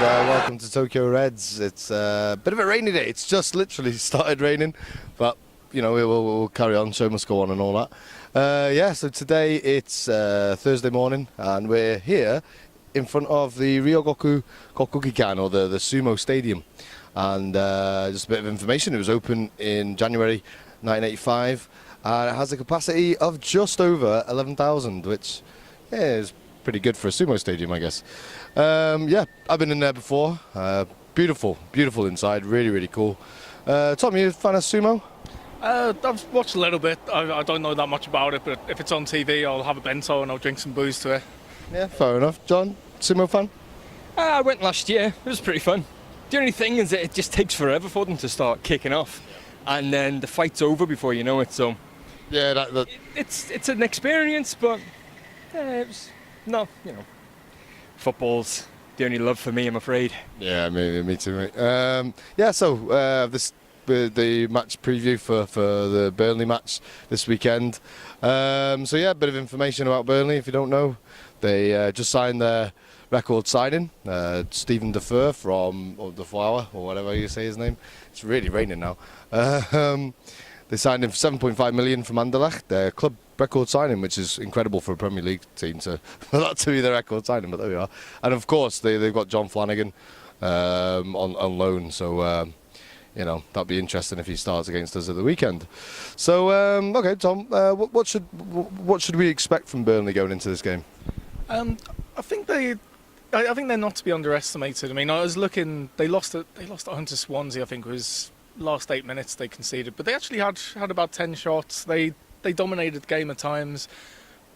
welcome to Tokyo Reds. It's a bit of a rainy day. It's just literally started raining, but you know we'll carry on. Show must go on and all that. So today it's Thursday morning, and we're here in front of the Ryogoku Kokugikan, or the Sumo Stadium. And just a bit of information: it was open in January 1985, and it has a capacity of just over 11,000, which is pretty good for a sumo stadium, I guess. I've been in there before. Beautiful inside, really cool. Tom, you a fan of sumo? I've watched a little bit. I don't know that much about it, but if it's on TV, I'll have a bento and I'll drink some booze to it. Yeah, fair enough. John, sumo fan? I went last year. It was pretty fun. The only thing is that it just takes forever for them to start kicking off, and then the fight's over before you know it. So yeah, it's an experience, but it was no, football's the only love for me, I'm afraid. Yeah, me too, mate. The match preview for the Burnley match this weekend. A bit of information about Burnley if you don't know. They just signed their record signing, Stephen Defer from the Flower, or whatever you say his name. It's really raining now. They signed him for 7.5 million from Anderlecht, their club record signing, which is incredible for a Premier League team for that to be their record signing, but there we are. And of course they've got John Flanagan on loan, so that'll be interesting if he starts against us at the weekend. So okay, Tom, what should we expect from Burnley going into this game? I think they're not to be underestimated. I mean, I was looking. They lost at home to Swansea. I think it was last 8 minutes they conceded, but they actually had about 10 shots. They dominated the game at times.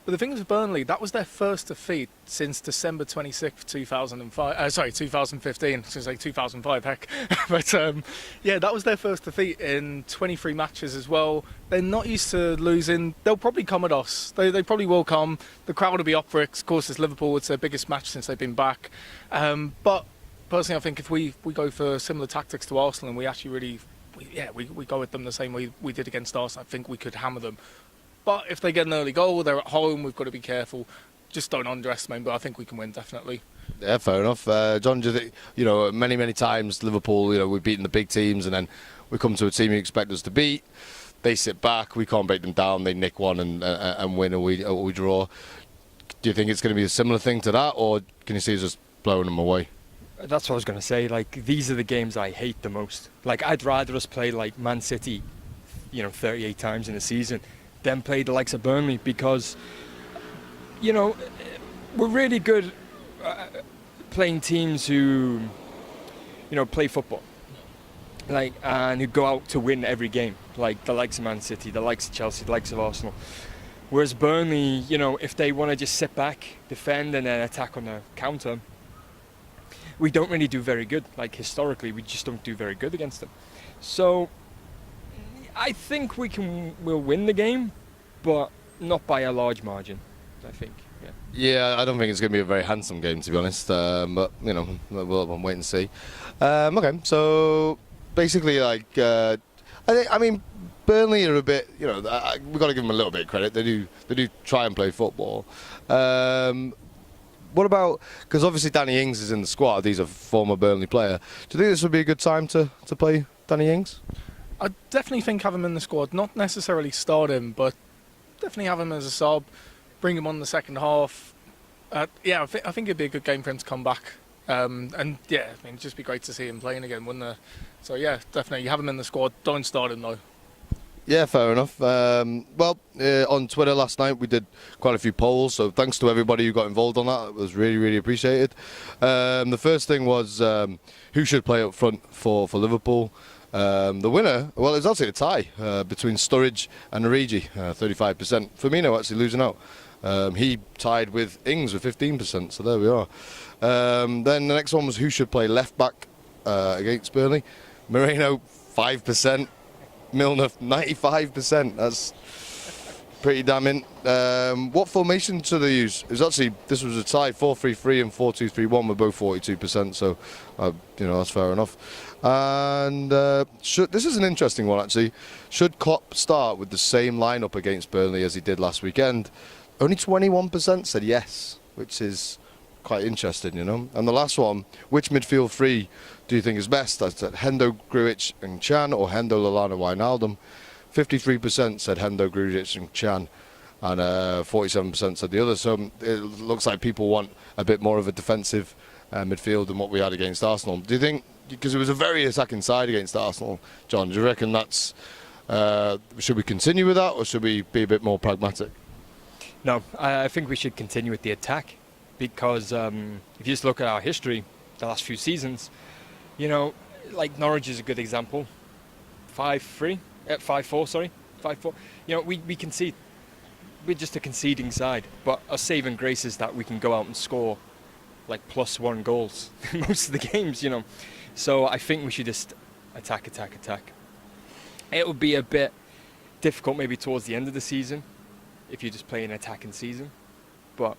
But the thing with Burnley, that was their first defeat since December 26th, 2005. 2015. I was going to say 2005, heck. But that was their first defeat in 23 matches as well. They're not used to losing. They'll probably come at us. They probably will come. The crowd will be up for it. Of course, it's Liverpool. It's their biggest match since they've been back. But personally, I think if we go for similar tactics to Arsenal and we actually we go with them the same way we did against Arsenal, I think we could hammer them. But if they get an early goal, they're at home, we've got to be careful. Just don't underestimate, but I think we can win, definitely. Yeah, fair enough. John, do you think, many times Liverpool, we've beaten the big teams and then we come to a team you expect us to beat. They sit back, we can't break them down, they nick one and win, or we draw. Do you think it's going to be a similar thing to that, or can you see us just blowing them away? That's what I was going to say. Like, these are the games I hate the most. Like, I'd rather us play like Man City, 38 times in a season than play the likes of Burnley, because, we're really good playing teams who, play football, and who go out to win every game, like the likes of Man City, the likes of Chelsea, the likes of Arsenal. Whereas Burnley, if they want to just sit back, defend, and then attack on the counter, we don't really do very good. Like, historically, we just don't do very good against them. So I think we'll win the game, but not by a large margin, I think. Yeah, I don't think it's going to be a very handsome game, to be honest. But we'll wait and see. Okay, so basically, Burnley are a bit. We've got to give them a little bit of credit. They do try and play football. What about, because obviously Danny Ings is in the squad. He's a former Burnley player. Do you think this would be a good time to play Danny Ings? I definitely think have him in the squad. Not necessarily start him, but definitely have him as a sub. Bring him on the second half. I think it'd be a good game for him to come back. It'd just be great to see him playing again, wouldn't it? So yeah, definitely have him in the squad. Don't start him though. Yeah, fair enough. On Twitter last night we did quite a few polls, so thanks to everybody who got involved on that. It was really appreciated. The first thing was who should play up front for Liverpool. The winner, well, it was actually a tie between Sturridge and Origi, 35%. Firmino actually losing out. He tied with Ings with 15%, so there we are. Then the next one was who should play left back against Burnley. Moreno, 5%. Milner, 95%. That's pretty damning. What formation should they use? This was a tie. 4-3-3 and 4-2-3-1 were both 42%, so that's fair enough. And this is an interesting one, actually. Should Klopp start with the same lineup against Burnley as he did last weekend? Only 21% said yes, which is quite interesting, you know. And the last one, which midfield three do you think is best? I said Hendo, Grujic and Chan, or Hendo, Lallana, Wijnaldum. 53% said Hendo, Grujic and Chan, and 47% said the other. So it looks like people want a bit more of a defensive midfield than what we had against Arsenal. Do you think, because it was a very attacking side against Arsenal, John, do you reckon that's, should we continue with that, or should we be a bit more pragmatic? No, I think we should continue with the attack, because if you just look at our history, the last few seasons, you know, like Norwich is a good example. 5-4, sorry. 5-4. You know, we concede. We're just a conceding side, but our saving grace is that we can go out and score like +1 goals in most of the games, you know. So I think we should just attack. It would be a bit difficult maybe towards the end of the season if you just play an attacking season, but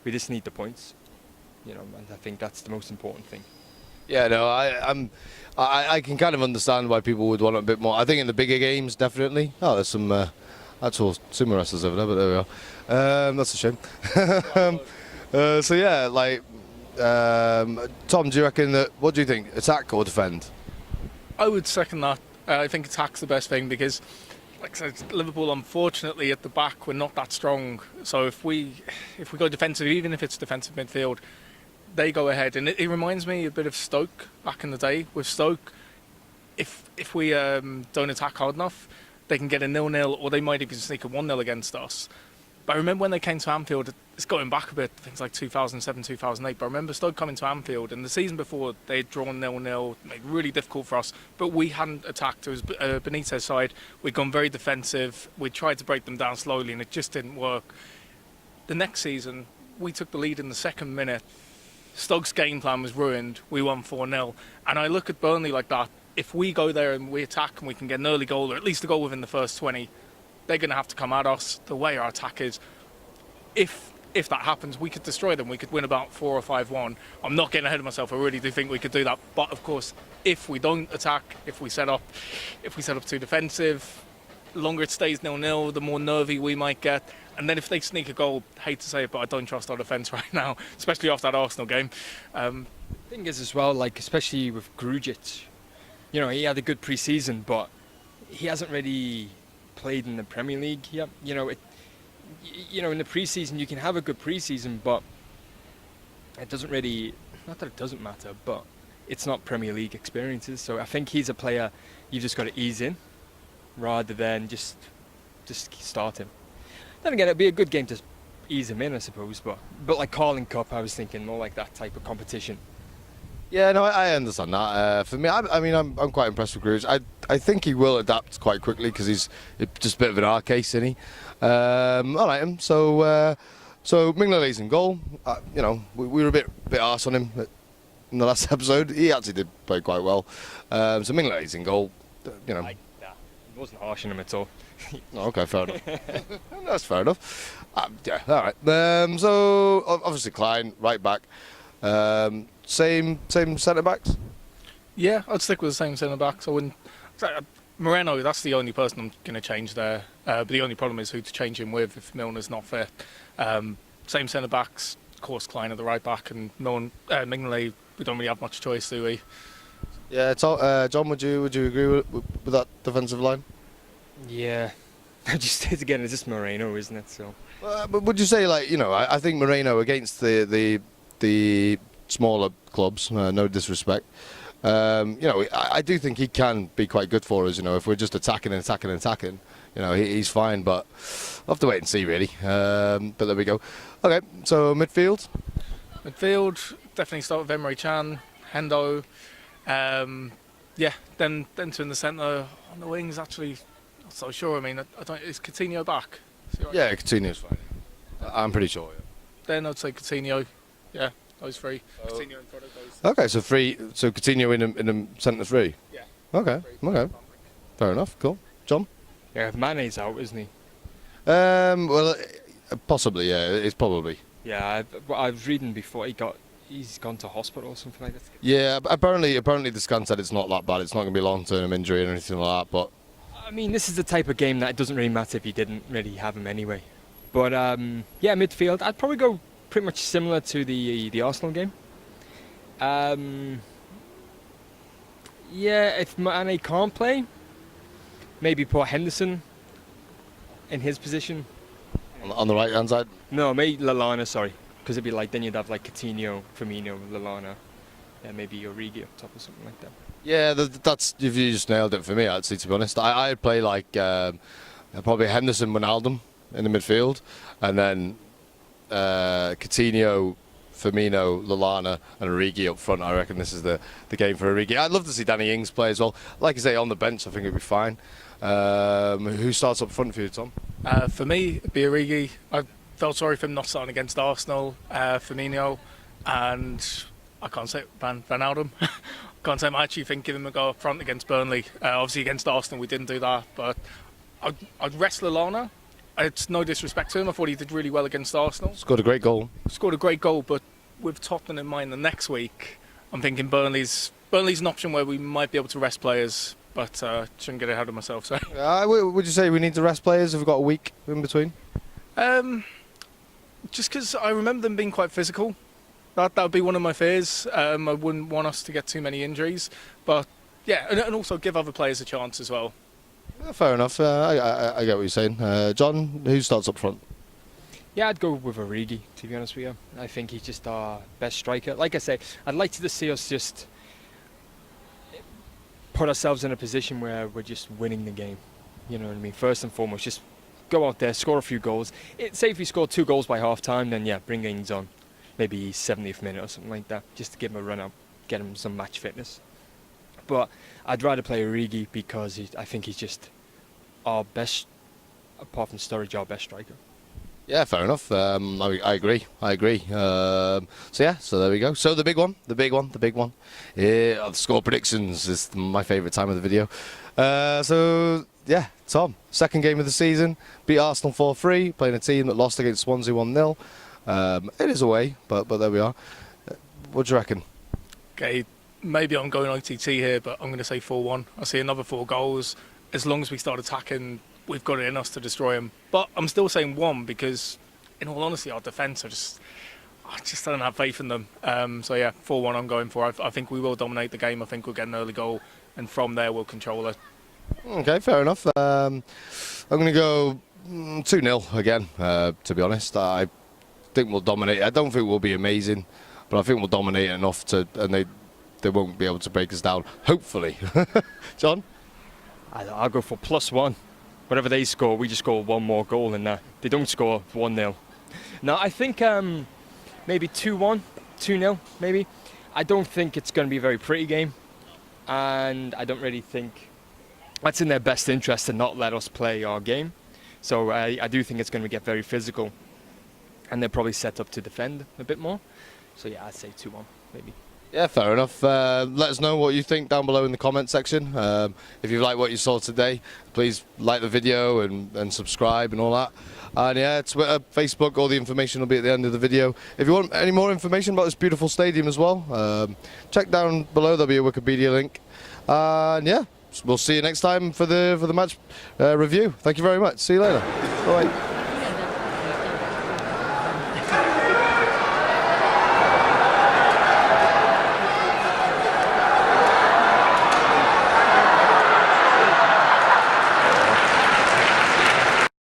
we just need the points, you know, and I think that's the most important thing. Yeah, no, I can kind of understand why people would want a bit more. I think in the bigger games, definitely. Oh, there's some actual sumo wrestlers over there, but there we are. That's a shame. So yeah, like, Tom, do you reckon that? What do you think? Attack or defend? I would second that. I think attack's the best thing because, like I said, Liverpool, unfortunately, at the back, we're not that strong. So if we go defensive, even if it's defensive midfield, they go ahead. And it reminds me a bit of Stoke back in the day. With Stoke, if we don't attack hard enough, they can get a 0-0, or they might even sneak a 1-0 against us. But I remember when they came to Anfield, it's going back a bit, things like 2007, 2008, but I remember Stoke coming to Anfield, and the season before, they had drawn 0-0, made it really difficult for us, but we hadn't attacked. It was Benitez's side. We'd gone very defensive. We tried to break them down slowly, and it just didn't work. The next season, we took the lead in the second minute. Stoke's game plan was ruined. We won 4-0. And I look at Burnley like that. If we go there and we attack and we can get an early goal, or at least a goal within the first 20, they're going to have to come at us the way our attack is. If that happens, we could destroy them. We could win about 4 or 5-1. I'm not getting ahead of myself. I really do think we could do that. But of course, if we don't attack, if we set up too defensive, the longer it stays 0-0, the more nervy we might get. And then if they sneak a goal, hate to say it, but I don't trust our defence right now, especially after that Arsenal game. The thing is as well, like especially with Grujic, you know, he had a good pre-season, but he hasn't really played in the Premier League yet. You know, in the pre-season you can have a good pre-season, but it doesn't really, not that it doesn't matter, but it's not Premier League experiences. So I think he's a player you've just got to ease in rather than just start him. Then again, it'd be a good game to ease him in, I suppose, but like Carling Cup, I was thinking more like that type of competition. Yeah, no, I understand that. For me, I mean, I'm quite impressed with Grujic. I think he will adapt quite quickly because he's just a bit of an hard case, isn't he? I like him. So Mignolet's in goal. You know, we were a bit arse on him in the last episode. He actually did play quite well. So Mignolet's in goal. You know, It wasn't harsh on him at all. Okay, fair enough. That's fair enough. Yeah, all right. So obviously Klein, right back. Same centre backs. Yeah, I'd stick with the same centre backs. I wouldn't. Moreno, that's the only person I'm going to change there. But the only problem is who to change him with if Milner's not fit. Same centre backs, of course, Klein at the right back, and Mignolet. We don't really have much choice, do we? Yeah, John, would you agree with that defensive line? Yeah, just again, it's just Moreno, isn't it? So. But would you say, like, you know, I think Moreno against the smaller clubs, no disrespect, you know, I do think he can be quite good for us. You know, if we're just attacking, you know, he's fine. But we'll have to wait and see, really. But there we go. Okay, so midfield. Midfield, definitely start with Emery Chan, Hendo. Yeah, then two in the centre. On the wings, actually, not so sure. I mean, I don't. Is Coutinho back? Right? Yeah, Coutinho's fine. I'm pretty sure. Yeah. Then I'd say Coutinho. Yeah, those three. Coutinho in front of those. Okay, so three. So Coutinho in the centre three. Yeah. Okay. Fair enough. Cool. John. Yeah, Mane's out, isn't he? Well, possibly. Yeah, it's probably. Yeah, I was reading before he's gone to hospital or something like that. Yeah, apparently the scan said it's not that bad. It's not going to be a long-term injury or anything like that. But I mean, this is the type of game that it doesn't really matter if you didn't really have him anyway. But yeah, midfield, I'd probably go pretty much similar to the Arsenal game. Yeah, if Mane can't play, maybe put Henderson in his position. On the right hand side? No, maybe Lallana, sorry. Because it'd be like, then you'd have like Coutinho, Firmino, Lallana, yeah, maybe Origi up top or something like that. Yeah, that's, you just nailed it for me, actually, to be honest. I'd play like probably Henderson, Wijnaldum in the midfield, and then Coutinho, Firmino, Lallana and Origi up front. I reckon this is the game for Origi. I'd love to see Danny Ings play as well. Like I say, on the bench, I think it'd be fine. Who starts up front for you, Tom? For me, it'd be Origi. I felt sorry for him not starting against Arsenal, Firmino, and I can't say Wijnaldum. Can't say I'm actually think give him a go up front against Burnley. Obviously against Arsenal we didn't do that, but I'd rest Lallana. It's no disrespect to him. I thought he did really well against Arsenal. Scored a great goal. Scored a great goal, but with Tottenham in mind the next week, I'm thinking Burnley's an option where we might be able to rest players, but shouldn't get ahead of myself. So. Would you say we need to rest players if we've got a week in between? Just because I remember them being quite physical. That would be one of my fears. I wouldn't want us to get too many injuries, but yeah, and also give other players a chance as well. Yeah, fair enough. I get what you're saying. John, who starts up front? Yeah, I'd go with Origi, to be honest with you. I think he's just our best striker. Like I say, I'd like to see us just put ourselves in a position where we're just winning the game. You know what I mean? First and foremost, just go out there, score a few goals. Say if we score 2 goals by half time, then yeah, bring Ings on. Maybe 70th minute or something like that, just to give him a run up, get him some match fitness. But I'd rather play Origi because I think he's just our best, apart from Sturridge, our best striker. Yeah, fair enough. I agree. So there we go. So the big one. Yeah, the score predictions is my favourite time of the video. So yeah, Tom, second game of the season, beat Arsenal 4-3, playing a team that lost against Swansea 1-0. It is away, but there we are. What do you reckon? Okay, maybe I'm going OTT here, but I'm going to say 4-1. I see another 4 goals. As long as we start attacking, we've got it in us to destroy them. But I'm still saying 1 because, in all honesty, our defence, I just don't have faith in them. So yeah, 4-1 I'm going for. I think we will dominate the game. I think we'll get an early goal, and from there we'll control it. Okay, fair enough. I'm going to go 2-0 again, to be honest. I think we'll dominate. I don't think we'll be amazing, but I think we'll dominate enough and they won't be able to break us down, hopefully. John? I'll go for +1. Whatever they score, we just score 1 more goal than that. They don't score 1-0. No, I think maybe 2-1, 2-0 maybe. I don't think it's going to be a very pretty game, and I don't really think that's in their best interest to not let us play our game. So I do think it's going to get very physical, and they're probably set up to defend a bit more. So yeah, I'd say 2-1 maybe. Yeah, fair enough. Let us know what you think down below in the comment section. If you like what you saw today, please like the video and subscribe and all that. And yeah, Twitter, Facebook, all the information will be at the end of the video. If you want any more information about this beautiful stadium as well, check down below, there'll be a Wikipedia link. And yeah, we'll see you next time for the match review. Thank you very much. See you later. Bye.